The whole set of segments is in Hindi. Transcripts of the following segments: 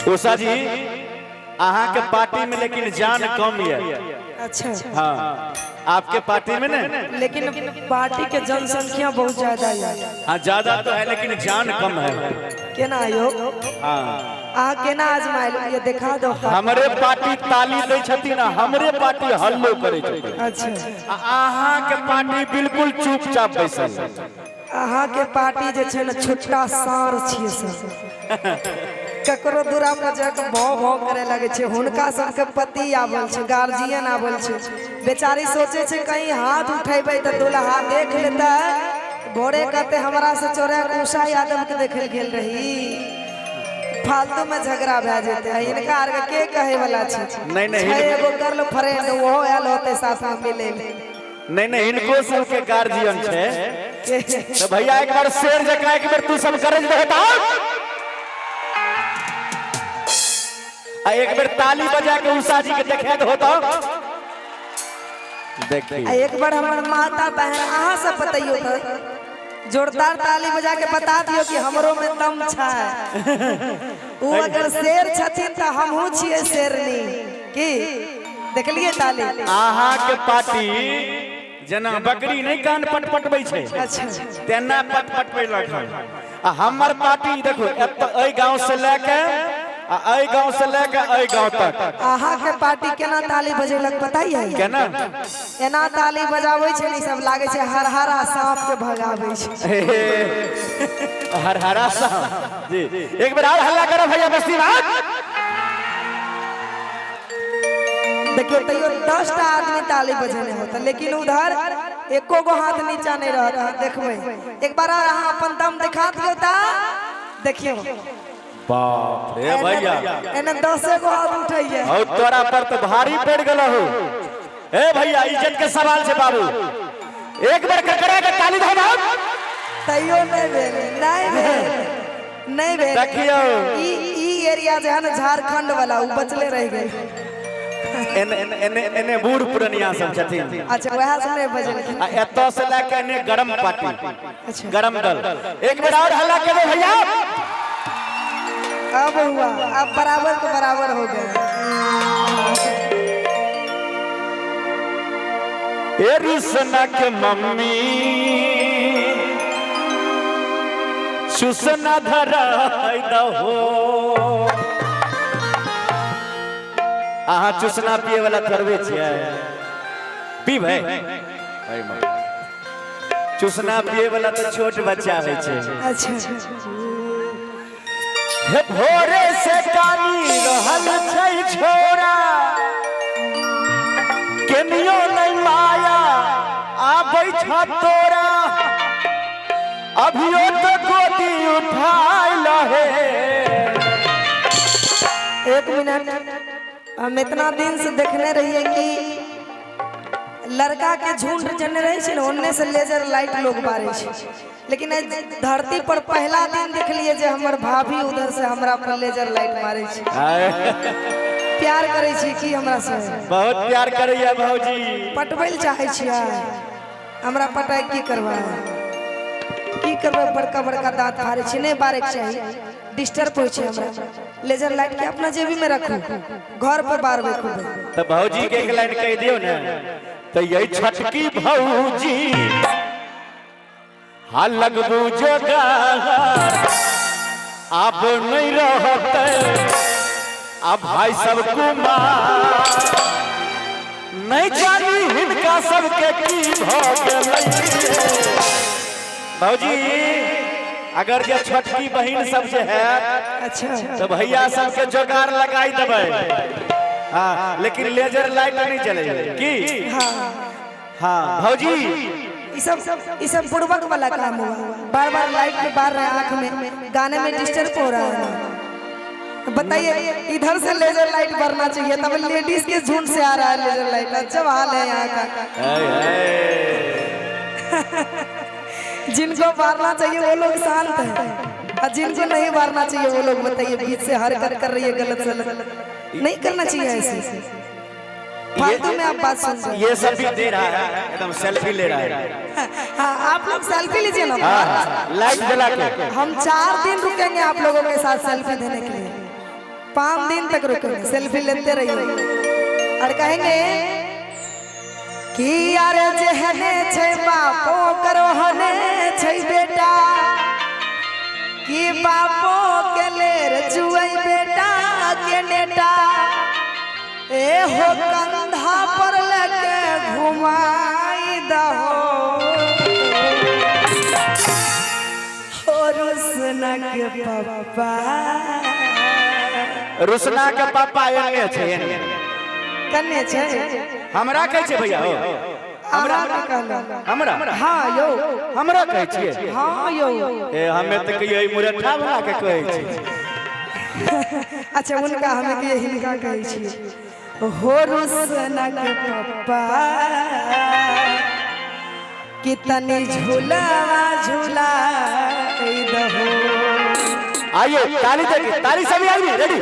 उषा जी अहाँ के पार्टी में लेकिन जान कम है। अच्छा हाँ आपके पार्टी में ना लेकिन पार्टी के जनसंख्या बहुत ज्यादा है। हाँ ज्यादा तो है लेकिन जान कम है। केना आयो हाँ आ केना आजमाइल ये दिखा दो। हमरे पार्टी ताली दे छथिन हमरे पार्टी हल्लो करे छथिन। अच्छा अहाँ के पार्टी बिल्कुल चुपचाप बैसल है। अहाँ के पार्टी जे छै न छुट्टा सार छियै सब ककरो दूरा पर जाके भाव भाव करे लगे छे। हुनका सबके पति आवल छे गार्जियन आवल छे बेचारी सोचे छे कहीं हाथ उठेबे त दुल्हा देख लेता भोरे कहते हमरा से चोरे उषा यादव के देखे गेल रही फालतू में झगड़ा भे जेते। इनका आर के कहे वाला छे नहीं एगो गर्ल फ्रेंड वो आयल होते साथ में मिले नहीं इनको सबके गार्जियन छे। तो भैया एक बार शेर जका एक बार तू सब करे देता एक बार ताली बजा के उषा जी के देखे तो होता। देखिए एक बार हमार माता बहन अहाँ सब बताइयो तो जोरदार ताली बजा के बता दियो कि हमरो में दम छै। वो अगर शेर छथिन त हमहू छिए शेरनी की देखलिए ताली। अहाँ के पार्टी जना बकरी नहीं कान पटपटबै छै अच्छा तेना पटपटबै लखन हमर पार्टी देखो एई गांव से लेके आई गांव से लेके आई गांव तक अहाँ के पार्टी केना ताली बजेलक बताइए केना एना ताली बजाबै छै नी सब लागे छै हरहरा सांप के भगाबै छै। हरहरा सांप जी एक बार और हल्ला करो भैया बस्ती बात। देखियो तैयो 10 टा आदमी ताली बजेने होता लेकिन उधर एको गो हाथ नीचा नहीं रहता। देखबै एक बार और अहाँ अपन दम दिखा दियो ता देखियो बाप रे भैया एने 10 गो हाथ उठैए और तोरा पर तो भारी पड़ गेल हो। ए भैया इज्जत के सवाल से बाबू एक बार ककरा के ताली दो तैयो नहीं भेल देखियो ई एरिया जे है ना झारखंड वाला उ बचले रह गए। एने बूढ़ पुरनिया सब छथिन। अच्छा वह से नहीं बजल एतो से लेके एने गरम पार्टी अच्छा गरम दल एक बार और हल्ला करो भैया। अब हुआ अब बराबर के बराबर हो गए। एरिसना के मम्मी सुसना धराई दहो अहाँ चूसना पिए वाला थरवे छियै पीब चूसना पिए वाला तो छोट बच्चा है छे। अच्छा हे भोरे से कानी रहल छै छोरा केनियो नहीं माया आबै छ तोरा अभियो तो गोदी उठाई लहे। एक मिनट हम इतना दिन से देखने रहिए कि लड़का के झुंड जने रहे छे ओन्ने से लेजर लाइट लोग बारे छे लेकिन धरती पर पहला दिन देख लिए जे हमर भाभी उधर से हमरा पर लेजर लाइट मारे छे। प्यार करे छी कि हमरा से बहुत प्यार करैया भौजी पटबैल चाहे छियै हमरा पटाई की करबा की करबा बड़का बड़का दांत फाड़े छी नहीं बारे के चाहिए डिस्टर्ब होय छे हमरा। लेजर लाइट के अपना जेबी में रखू घर पर बारबे खूब तो भौजी के एक लाइन कह दियो ना तो यही छटकी भौजी हाँ लगबू जोगा अब नहीं रहते अब भाई सब कुमार नहीं जानी हिनका सबके की भौजी अगर जो छटकी बहन सब जे है अच्छा तो भैया सबके जोगार लगाई देबै। हाँ लेकिन लेजर लाइट नहीं चले की। हाँ भौजी ये सब बुड़बक वाला काम हुआ बार बार लाइट के बार रहे आँख में गाने में डिस्टर्ब हो रहा है। बताइए इधर से लेजर लाइट भरना चाहिए तब लेडीज के झुंड से आ रहा है लेजर लाइट। अच्छा हाल है यहाँ का। जिनको मारना चाहिए वो लोग शांत हैं और जिनको नहीं मारना चाहिए वो लोग बताइए बीच से हरकत कर रही है गलत गलत नहीं करना चाहिए ऐसे फालतू में आप बात सुन। ये सब भी दे रहा है एकदम सेल्फी ले रहा है। हाँ आप लोग सेल्फी लीजिए ना लाइट जला के हम 4 दिन रुकेंगे आप लोगों के साथ सेल्फी देने के लिए 5 दिन तक रुकेंगे, सेल्फी लेते रहिए और कहेंगे कि यार जेहने छै बापो करो हने छै बेटा, कि बापो के लेर जुई बेटा के नेटा, ए हो कंधा पर लेके घुमाई दहो, रुसना के पापा, रुसना के पापा एने छै, कन्ने छै, हमरा कहै छै भैया हो, हमरा के कहला, हमरा हां यौ, हमरा कहै छियै, हां यौ, ए हमे त कहियै मुरठा वाला के कहै छी। अच्छा उनका हमें के हिनका कहै छियै, हो रुसना के पापा, कितनी झूलावा झूला दहो। आइए ताली देंगे, ताली सभी आइए, रेडी।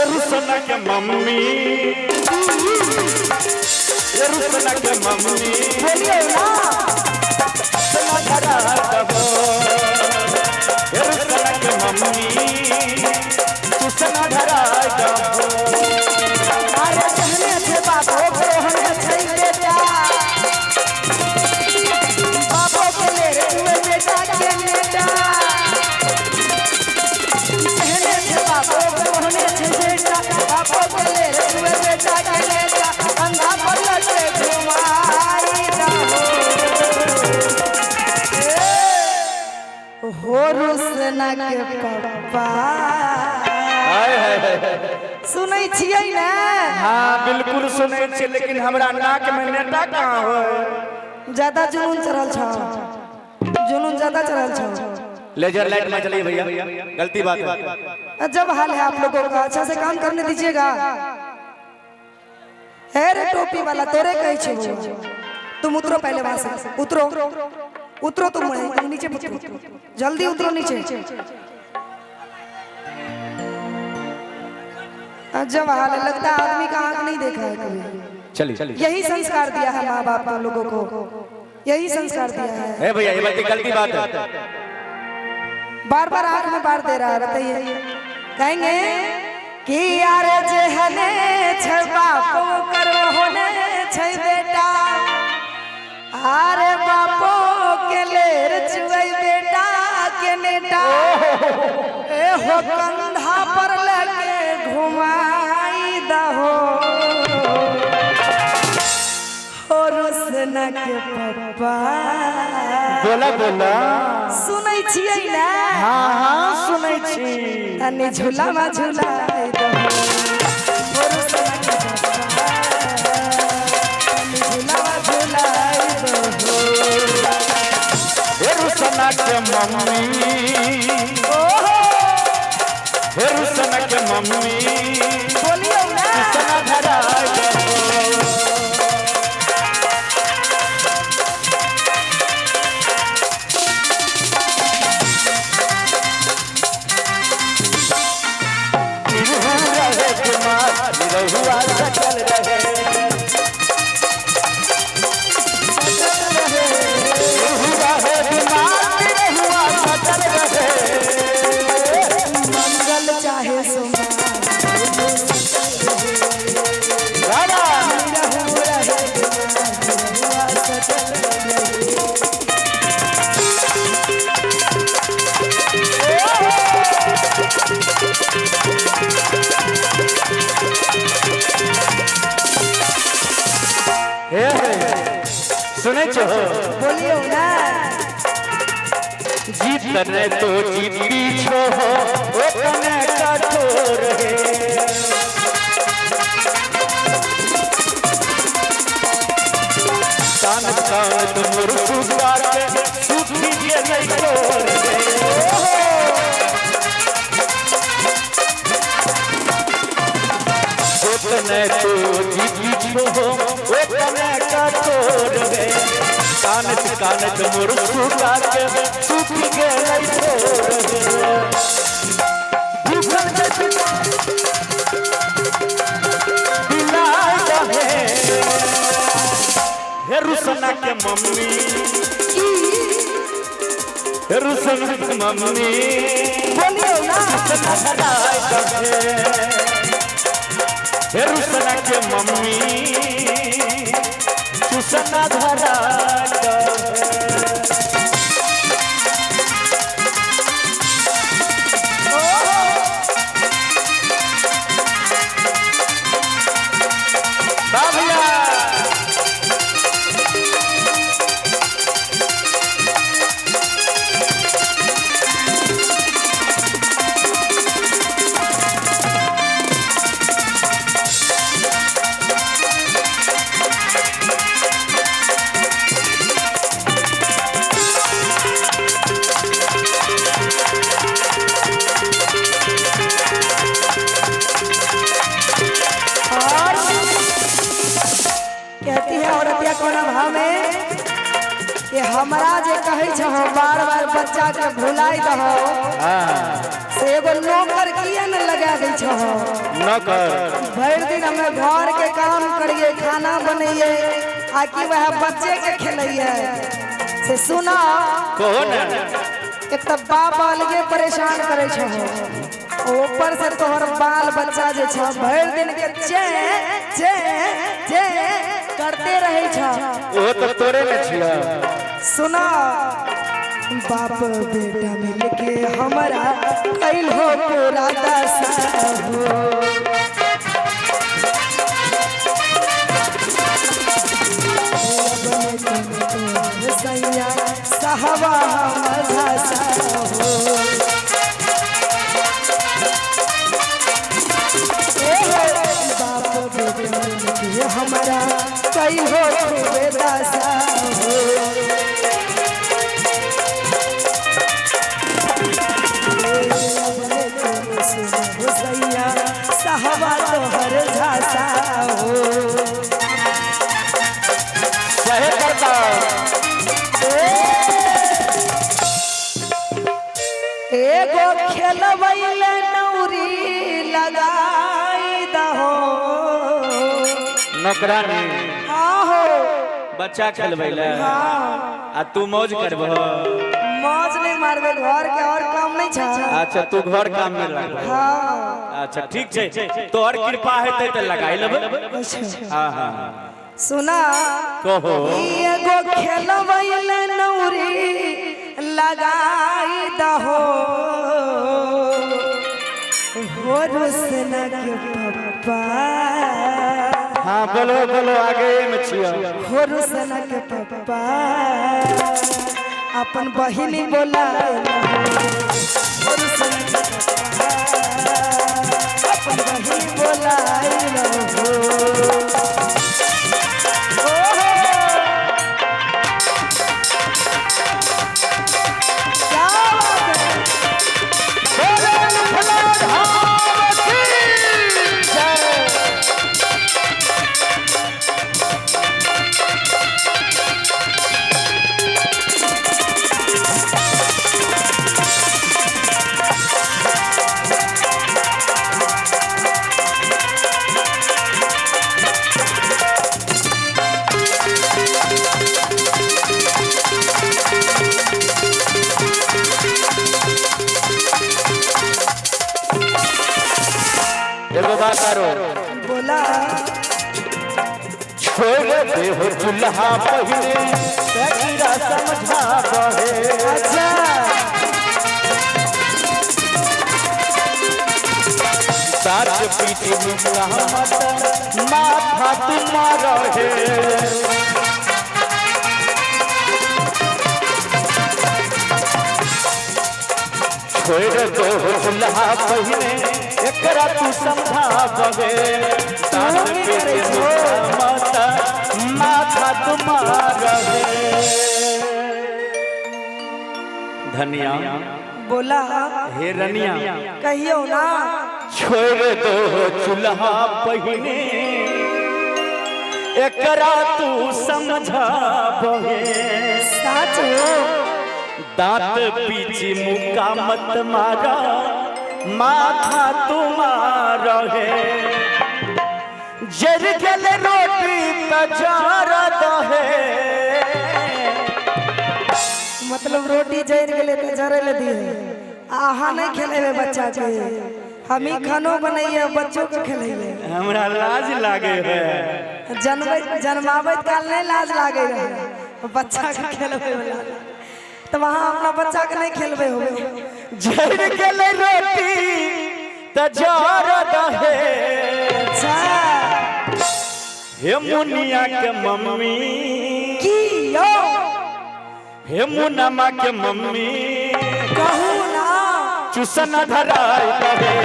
रुसना के मम्मी, रुसना के मम्मी, बोलिए ना, रुसना धरा दबो, रुसना के मम्मी, रुसना धरा दबो। अरे कहने थे बाबो को हम छै बेटा, बाबो के ले रे बेटा के नेटा, कहने थे बाबो को हमने छै बेटा, बाबो के ले रे बेटा के नेटा, अंधा पर लगे घुमाई दहो, हो रुसना के पापा, सुनै छियै ना? हाँ बिल्कुल सुनै छियै, लेकिन हमरा नाक में नेटा कहाँ हो? ज्यादा जुनून चढ़ल छ, जुनून ज्यादा चढ़ल छ। लेजर लाइट में चलिए भैया, गलती बात है। जब हाल है आप लोगों का, अच्छा से काम करने दीजिएगा। है रे टोपी वाला, तोरे कहे छे वो, तुम उतरो पहले वहां से, उतरो उतरो, तुम नीचे उतरो, जल्दी उतरो नीचे। जब हाल है, लगता है आदमी का आंख नहीं देखा है कभी। चलिए यही संस्कार दिया है माँ बाप हम लोगों को, यही संस्कार दिया है। भैया ये गलती बात है, बार बार आंख में बार दे रहा है, बताइए। कहेंगे कि यार जेहने छै बापो करो होने छै बेटा, अरे बापो के लेर जुई बेटा के नेटा, ए हो कंधा पर लगे घुमाई दहो, हो रुसना के पापा, बोला बोला, सुनै छियै ना? हाँ हाँ सुनै छी, तनी झूला मा झूला दहो, हो रुसना के पापा, तनी झूला मा झूला दहो, हे रुसना के मम्मी, हे रुसना के मम्मी, बोलियो ना, रुसना धरा दबो। रहुआ सकल रहे, रहुआ हो दिमाग, रहुआ सकल रहे, मंगल चाहे सोमा, रामा रहुआ सकल रहे। सुने छो, बोलियो ना, जीतने तो जीती छो, ओतने कठोर है, कान मुर्गा के सूखी गेलै तोर ओतने तो जीती छो ओतने का तोर गे कान मुर्गा के सूखी गेलै तोर गे रुसना के मम्मी रुसना के मम्मी बोलियो ना रुसना के मम्मी सुसना धरा हमरा जे कहै छ बार बार बच्चा के भुलाई दहो से एगो नौकर किए न लगा दै छ नौकर भर दिन हमें घर के काम करिए खाना बनइए आ कि वह बच्चे के खिलाइए से सुना कौन एक तो बाप अलगे परेशान करे छ ऊपर से तोहर बाल बच्चा जे छ भर दिन के चे चे चे करते रहे छ ओ तो तोरे में छिया सुना बाप बेटा मिलके हमारा कैल हो पूरा दशा हो सैया सहवा मजा हो बाप बेटा मिलके हमारा कैल हो पूरा दशा हो सहवा तोहर झासा हो सहे करता एगो खेलवैले नौरी लगाई दहो नौकरानी आहो बच्चा खेलबैले आ तू मौज करबह मौज नहीं मारबे घर के और काम नहीं छ अच्छा तू घर काम में लग हां अच्छा ठीक छै तोहर कृपा हेतै त लगाई लेबै हां हां सुना कहो एगो खेलवैले नौरी लगाई दहो हो रुसना के पप्पा हां बोलो बोलो आगे में छिया हो रुसना के पप्पा अपन बहिनी बोला अपन बहिनी बोला एगो बात करो बोला छोड़ दे हो दुल्हा पहले सकीरा समझा बहे अच्छा साथ पीछे मुसला मत माथा तुम्हारा है छोड़ दो दुल्हा पहले एकरा तू समझा बगे तान पे माता माथा तुम्हारा है धनिया बोला हे रनिया कहियो ना। छोड़ दो चूल्हा पहिने एकरा तू समझा बहे सच हो। दांत पीछे मुक्का मत मारा माथा तुम्हारा है जर गल रोटी तजारा दहे मतलब रोटी जर गेले तो जरल दिए आहा नहीं खेले बच्चा के हम ही खानो बनाइए बच्चों को खिलाइए। हमरा लाज लागे है जन्मावत काल नहीं लाज लागे रहे बच्चा के खेलबे वाला तो वहाँ अपना बच्चा के नहीं खेलबे हो। जर गल रोटी तजारा दहे अच्छा हे मुनिया के मम्मी की यो हे मुनमा के मम्मी कहू ना चुसना धराई दहे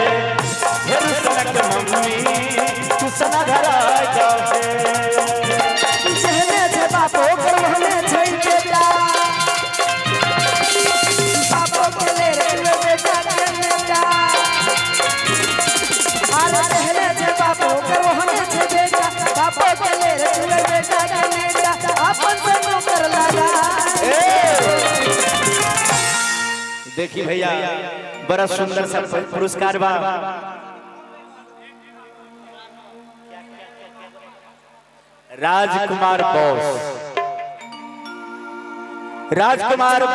हे रुसना के मम्मी चुसना धराई दहे जहने छे बापो के हमें छै बेटा बापो के ले रे बेटा के बेटा अरे जहने छे बापो के हमें छै बेटा बापो के ले रे बेटा के बेटा अपन से नो कर लगा। देखी भैया बड़ा सुंदर सा पुरस्कार बा राजकुमार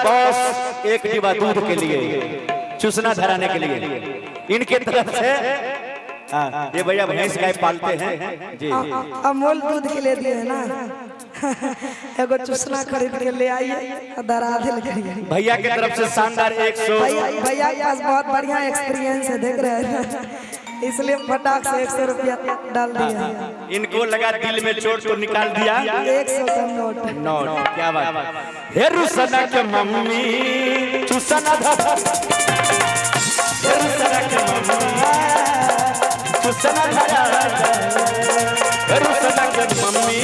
बॉस एक डिब्बा दूध के लिए चूसना धराने के लिए इनके तरफ से ये भैया भैंस गाय पालते हैं जी अमूल दूध के ले दिए है ना एगो चूसना खरीद के ले आइए धरा दिल करिए। भैया के तरफ से शानदार 100 भैया के पास बहुत बढ़िया एक्सपीरियंस है देख रहे हैं इसलिए फटाक से 100 रुपया डाल दिया। इनको लगा दिल में चोट तो निकाल दिया 100 का नोट। क्या बात हे रुसना के मम्मी चूसना धरा हे रुसना के मम्मी चूसना धरा हे रुसना के मम्मी